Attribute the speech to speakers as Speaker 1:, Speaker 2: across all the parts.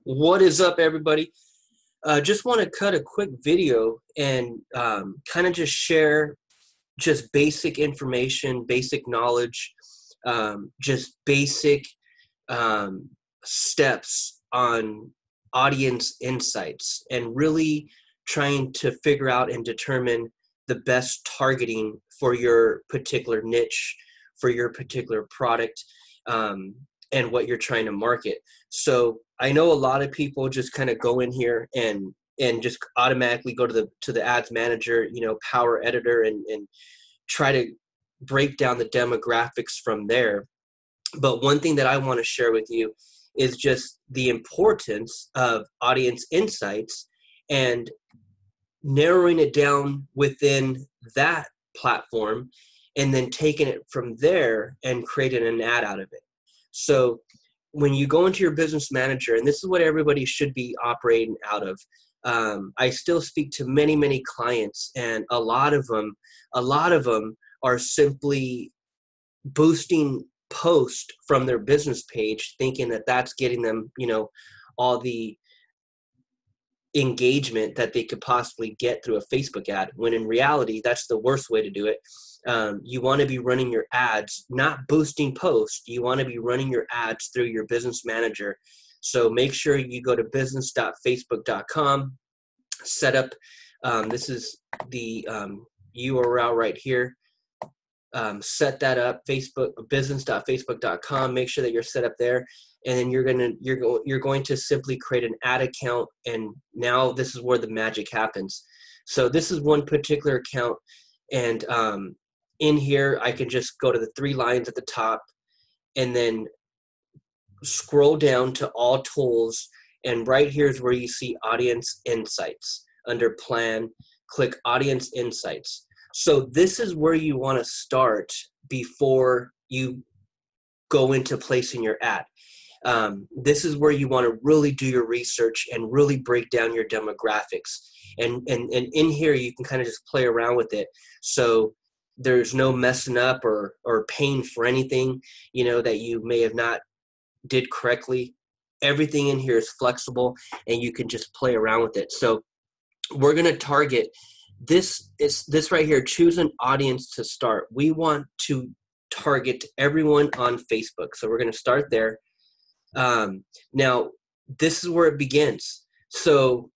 Speaker 1: What is up, everybody? Just want to cut a quick video and kind of just share just basic information, basic knowledge, just basic um, steps on audience insights and really trying to figure out and determine the best targeting for your particular niche, for your particular product, and what you're trying to market. So I know a lot of people just kind of go in here and just automatically go to the ads manager, power editor, and try to break down the demographics from there. But one thing that I want to share with you is just the importance of audience insights and narrowing it down within that platform and then taking it from there and creating an ad out of it. So when you go into your business manager, and this is what everybody should be operating out of, I still speak to many clients, and a lot of them are simply boosting post from their business page, thinking that that's getting them, all the engagement that they could possibly get through a Facebook ad, when in reality, that's the worst way to do it. You want to be running your ads, not boosting posts. You want to be running your ads through your business manager. So make sure you go to business.facebook.com, set up, this is the URL right here. Set that up, Facebook, business.facebook.com. Make sure that you're set up there, and then you're going to simply create an ad account. And now this is where the magic happens. So this is one particular account, and in here I can just go to the three lines at the top, and then scroll down to all tools. And right here is where you see audience insights. Under plan, click audience insights. So this is where you want to start before you go into placing your ad. This is where you want to really do your research and really break down your demographics. And in here, you can kind of just play around with it. So there's no messing up or paying for anything, that you may have not did correctly. Everything in here is flexible, and you can just play around with it. So we're going to target this right here. Choose an audience to start. We want to target everyone on Facebook. So we're going to start there. Now, this is where it begins. So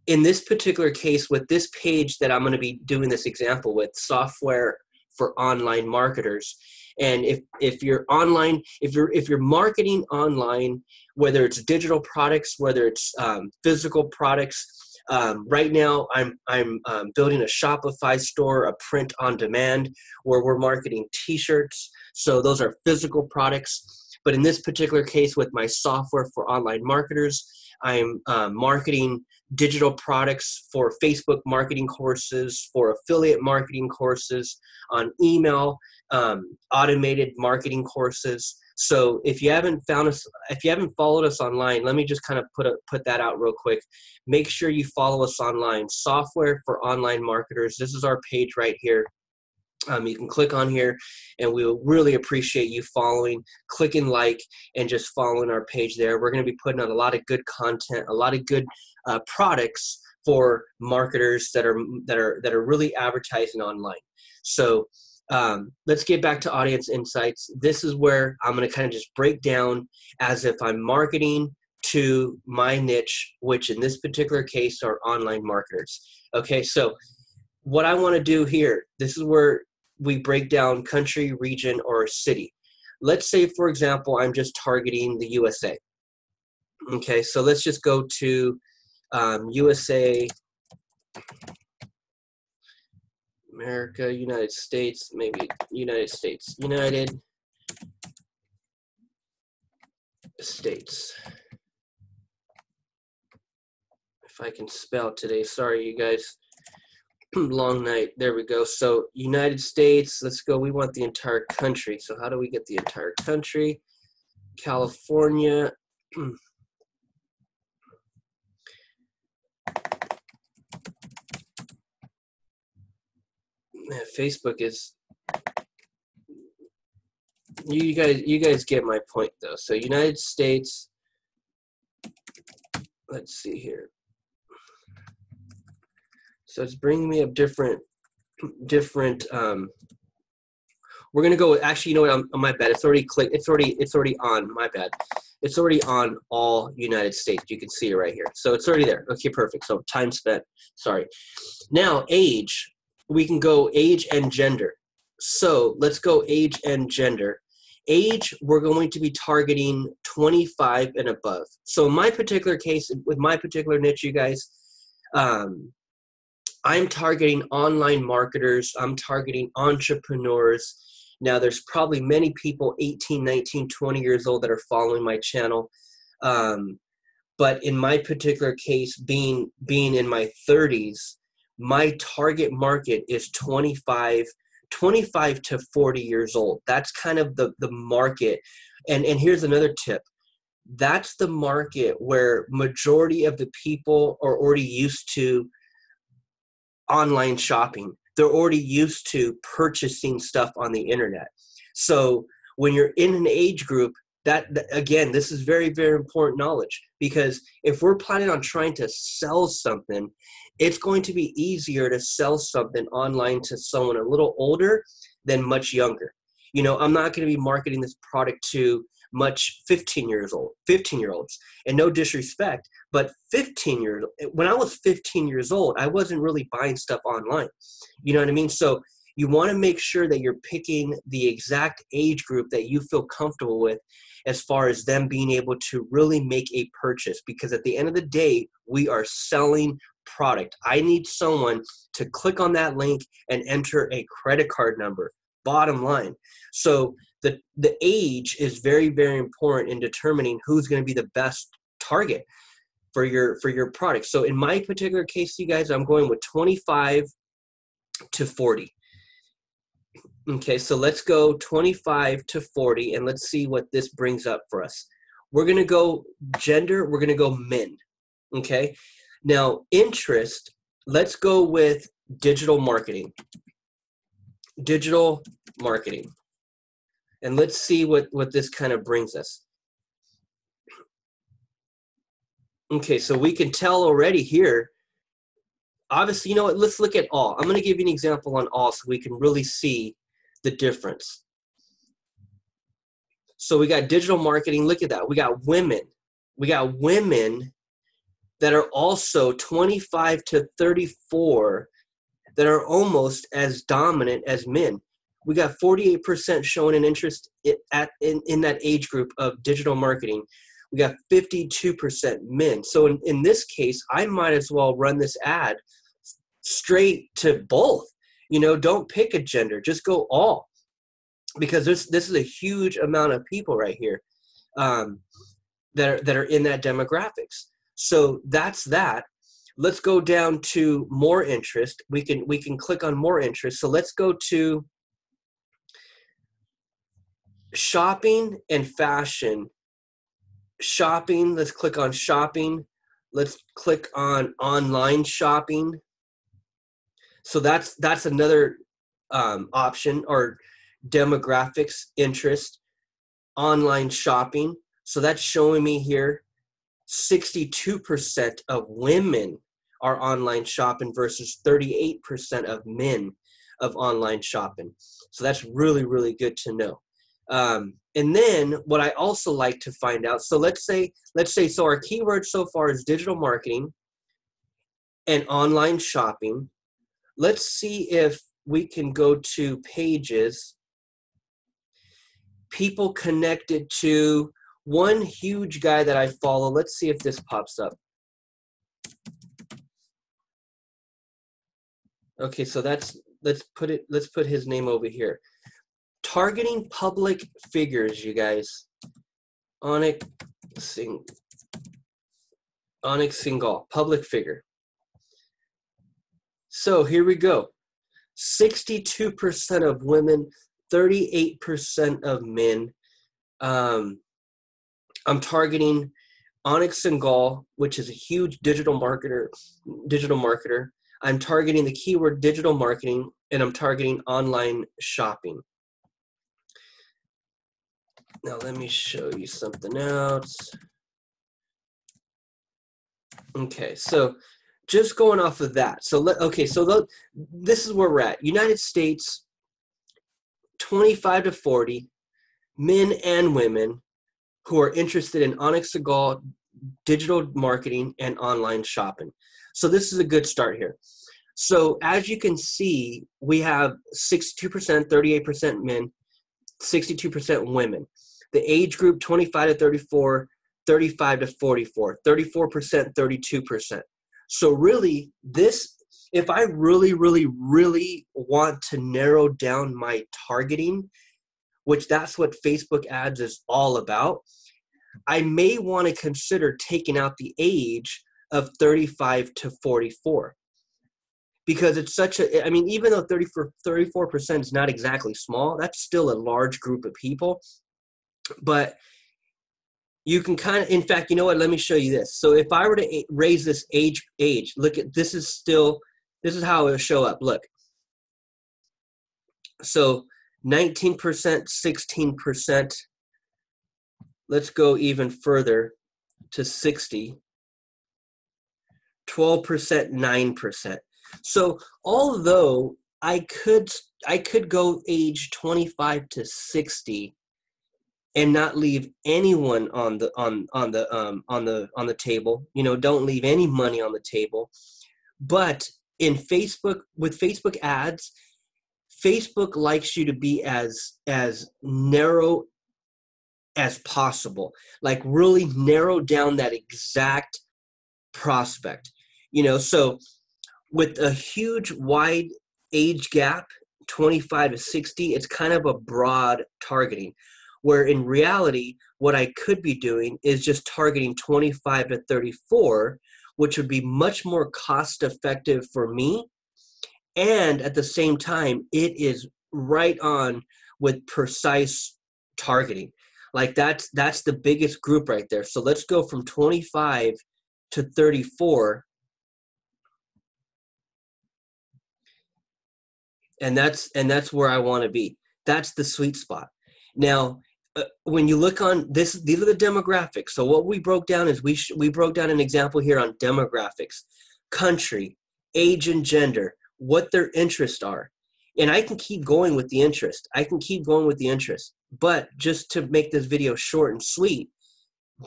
Speaker 1: in this particular case, with this page that I'm going to be doing this example with, software for online marketers. And if you're online, if you're marketing online, whether it's digital products, whether it's physical products, right now I'm building a Shopify store, a print on demand, where we're marketing t-shirts. So those are physical products. But in this particular case, with my software for online marketers, I'm marketing digital products for Facebook marketing courses, for affiliate marketing courses, on email, automated marketing courses. So if you haven't followed us online, let me just kind of put that out real quick. Make sure you follow us online. Software for online marketers. This is our page right here. You can click on here, and we will really appreciate you following, clicking like, and just following our page there. We're going to be putting out a lot of good content, a lot of good products for marketers that are really advertising online. So let's get back to audience insights. This is where I'm going to kind of just break down as if I'm marketing to my niche, which in this particular case are online marketers. Okay, so what I want to do here, this is where we break down country, region, or city. Let's say, for example, I'm just targeting the USA. Okay, so let's just go to USA, America, United States, maybe United States, United States. If I can spell today, sorry, you guys. Long night. There we go. So United States, let's go. We want the entire country. So how do we get the entire country? California. Man, Facebook is, you guys get my point though. So United States, let's see here. So it's bringing me up different, we're going to go with, actually, you know what, on my bad. It's already clicked. It's already on, my bad. It's already on all United States. You can see it right here. So it's already there. Okay, perfect. So time spent, sorry. Now age, we can go age and gender. So let's go age and gender. Age, we're going to be targeting 25 and above. So in my particular case, with my particular niche, you guys, I'm targeting online marketers. I'm targeting entrepreneurs. Now, there's probably many people 18, 19, 20 years old that are following my channel. But in my particular case, being in my 30s, my target market is 25 to 40 years old. That's kind of the market. And here's another tip. That's the market where majority of the people are already used to online shopping. They're already used to purchasing stuff on the internet. So when you're in an age group, that again, this is very, very important knowledge, because if we're planning on trying to sell something, it's going to be easier to sell something online to someone a little older than much younger. You know, I'm not going to be marketing this product to much 15-year-olds, and no disrespect, but when I was 15 years old, I wasn't really buying stuff online. You know what I mean? So you want to make sure that you're picking the exact age group that you feel comfortable with as far as them being able to really make a purchase, because at the end of the day, we are selling product. I need someone to click on that link and enter a credit card number, bottom line. So the age is very, very important in determining who's going to be the best target for your product. So in my particular case, you guys, I'm going with 25 to 40. Okay, so let's go 25 to 40, and let's see what this brings up for us. We're going to go gender. We're going to go men. Okay, now interest, let's go with digital marketing. Digital marketing. And let's see what this kind of brings us. Okay, so we can tell already here, obviously, you know what, let's look at all. I'm going to give you an example on all so we can really see the difference. So we got digital marketing, look at that. We got women. We got women that are also 25 to 34 that are almost as dominant as men. We got 48% showing an interest in that age group of digital marketing. We got 52% men. So in this case, I might as well run this ad straight to both. You know, don't pick a gender, just go all. Because this is a huge amount of people right here that are in that demographics. So that's that. Let's go down to more interest. We can click on more interest. So let's go to shopping and fashion. Shopping, let's click on shopping. Let's click on online shopping. So that's another option, or demographics interest, online shopping. So that's showing me here 62% of women are online shopping versus 38% of men of online shopping. So that's really, really good to know. And then what I also like to find out, so let's say, so our keyword so far is digital marketing and online shopping. Let's see if we can go to pages, people connected to one huge guy that I follow. Let's see if this pops up. Okay, so let's put his name over here. Targeting public figures, you guys. Anik Singhal, public figure. So here we go. 62% of women, 38% of men. I'm targeting Anik Singhal, which is a huge digital marketer. I'm targeting the keyword digital marketing, and I'm targeting online shopping. Now let me show you something else. Okay, so just going off of that. So this is where we're at. United States, 25 to 40, men and women who are interested in Onyx Segal digital marketing and online shopping. So this is a good start here. So as you can see, we have 62%, 38% men, 62% women. The age group 25 to 34, 35 to 44, 34%, 32%. So really this, if I really, really, really want to narrow down my targeting, which that's what Facebook ads is all about, I may want to consider taking out the age of 35 to 44. Because it's such a, I mean, even though 34% is not exactly small, that's still a large group of people. But you can kind of, in fact, you know what, let me show you this. So if I were to raise this age, look at, this is how it will show up. Look. So 19%, 16%. Let's go even further to 60. 12%, 9%. So although I could go age 25 to 60 and not leave anyone on the table, you know, don't leave any money on the table. But in Facebook, with Facebook ads, Facebook likes you to be as narrow as possible, like really narrow down that exact prospect, you know. So with a huge wide age gap, 25 to 60, it's kind of a broad targeting, where in reality what I could be doing is just targeting 25 to 34, which would be much more cost effective for me, and at the same time it is right on with precise targeting. Like that's the biggest group right there. So let's go from 25 to 34, and that's where I want to be. That's the sweet spot. Now, when you look on this, these are the demographics. So what we broke down is we broke down an example here on demographics, country, age and gender, what their interests are. And I can keep going with the interest. But just to make this video short and sweet,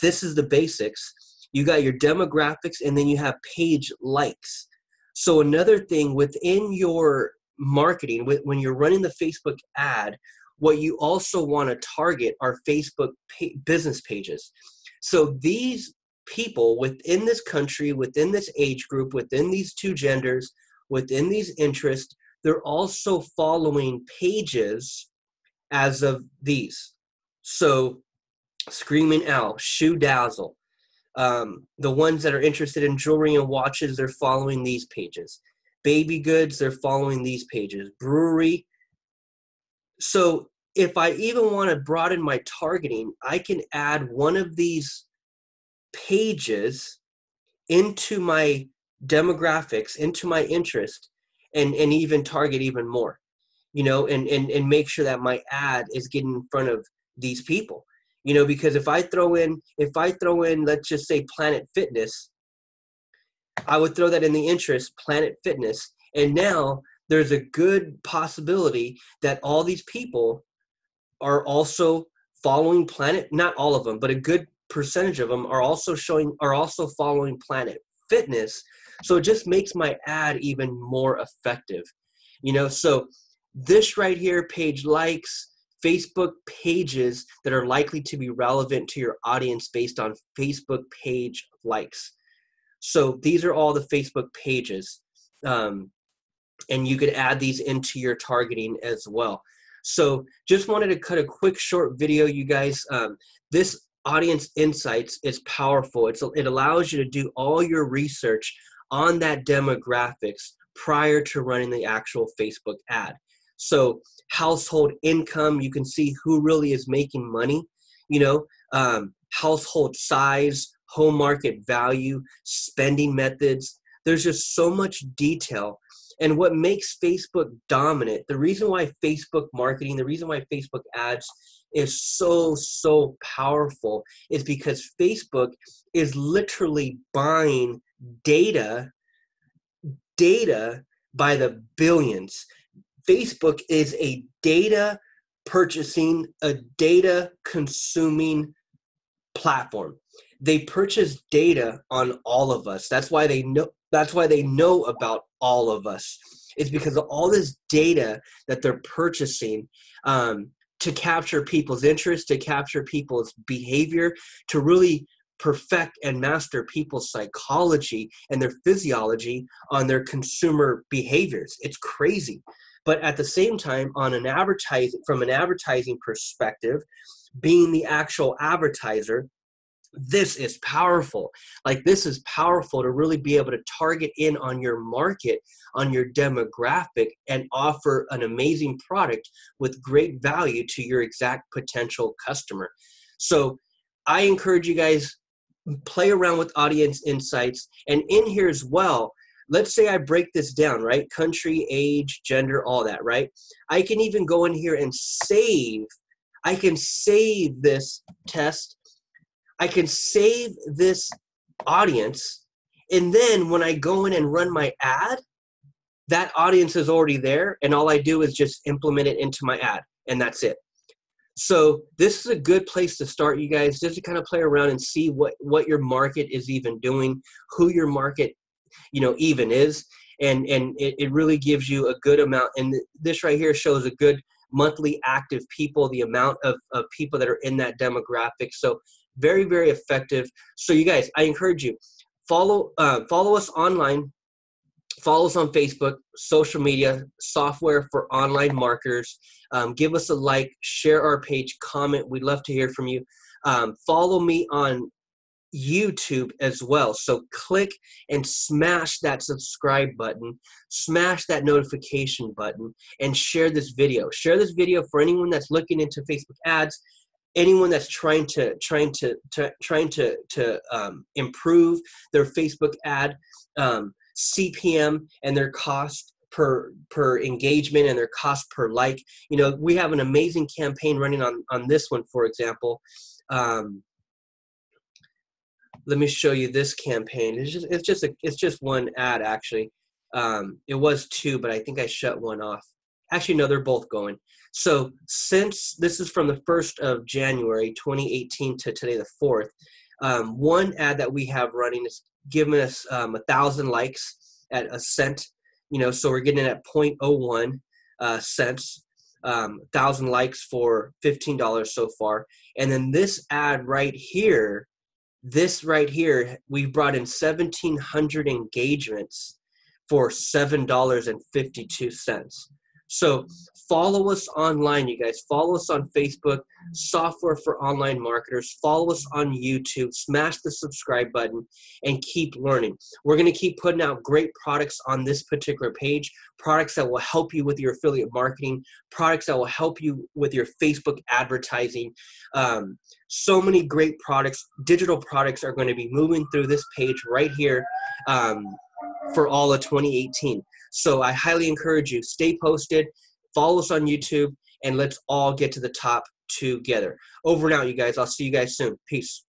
Speaker 1: this is the basics. You got your demographics, and then you have page likes. So another thing within your marketing, when you're running the Facebook ad, what you also want to target are Facebook business pages. So these people within this country, within this age group, within these two genders, within these interests, they're also following pages as of these. So Screaming Owl, Shoe Dazzle, the ones that are interested in jewelry and watches, they're following these pages. Baby goods, they're following these pages. Brewery. So if I even want to broaden my targeting, I can add one of these pages into my demographics, into my interest, and even target even more, you know, and make sure that my ad is getting in front of these people. You know, because if I throw in, let's just say Planet Fitness, I would throw that in the interest, Planet Fitness. And now there's a good possibility that all these people are also following Planet, not all of them, but a good percentage of them are also following Planet Fitness. So it just makes my ad even more effective. You know, so this right here, page likes, Facebook pages that are likely to be relevant to your audience based on Facebook page likes. So these are all the Facebook pages. And you could add these into your targeting as well. So just wanted to cut a quick short video, you guys. This audience insights is powerful. It allows you to do all your research on that demographics prior to running the actual Facebook ad. So household income, you can see who really is making money, you know, household size, home market value, spending methods. There's just so much detail. And what makes Facebook dominant, the reason why Facebook marketing, the reason why Facebook ads is so powerful is because Facebook is literally buying data by the billions. Facebook is a data purchasing, a data consuming platform. They purchase data on all of us. That's why they know about all of us. It's because of all this data that they're purchasing to capture people's interest, to capture people's behavior, to really perfect and master people's psychology and their physiology on their consumer behaviors. It's crazy. But at the same time, from an advertising perspective, being the actual advertiser, this is powerful. Like, this is powerful to really be able to target in on your market, on your demographic, and offer an amazing product with great value to your exact potential customer. So I encourage you guys, play around with audience insights. And in here as well, let's say I break this down, right? Country, age, gender, all that, right? I can even go in here and save. I can save this test. I can save this audience. And then when I go in and run my ad, that audience is already there. And all I do is just implement it into my ad. And that's it. So this is a good place to start, you guys, just to kind of play around and see what your market is even doing, who your market, even is. And it really gives you a good amount. And this right here shows a good monthly active people, the amount of people that are in that demographic. So very, very effective. So you guys, I encourage you, follow us online. Follow us on Facebook, social media, software for online marketers. Give us a like, share our page, comment. We'd love to hear from you. Follow me on YouTube as well. So click and smash that subscribe button, smash that notification button, and share this video. Share this video for anyone that's looking into Facebook ads, anyone that's trying to improve their Facebook ad CPM and their cost per engagement and their cost per like. We have an amazing campaign running on this one, for example. Let me show you this campaign. It's just one ad, actually. It was two, but I think I shut one off. Actually, no, they're both going. So since this is from the 1st of January 2018 to today, the 4th, one ad that we have running is giving us 1,000 likes at a cent. So we're getting it at 0.01 cents. 1,000 likes for $15 so far. And then this ad right here, we've brought in 1,700 engagements for $7.52. So follow us online, you guys. Follow us on Facebook, Software for Online Marketers. Follow us on YouTube. Smash the subscribe button and keep learning. We're going to keep putting out great products on this particular page, products that will help you with your affiliate marketing, products that will help you with your Facebook advertising. So many great products, digital products are going to be moving through this page right here for all of 2018. So I highly encourage you, stay posted, follow us on YouTube, and let's all get to the top together. Over and out, you guys. I'll see you guys soon. Peace.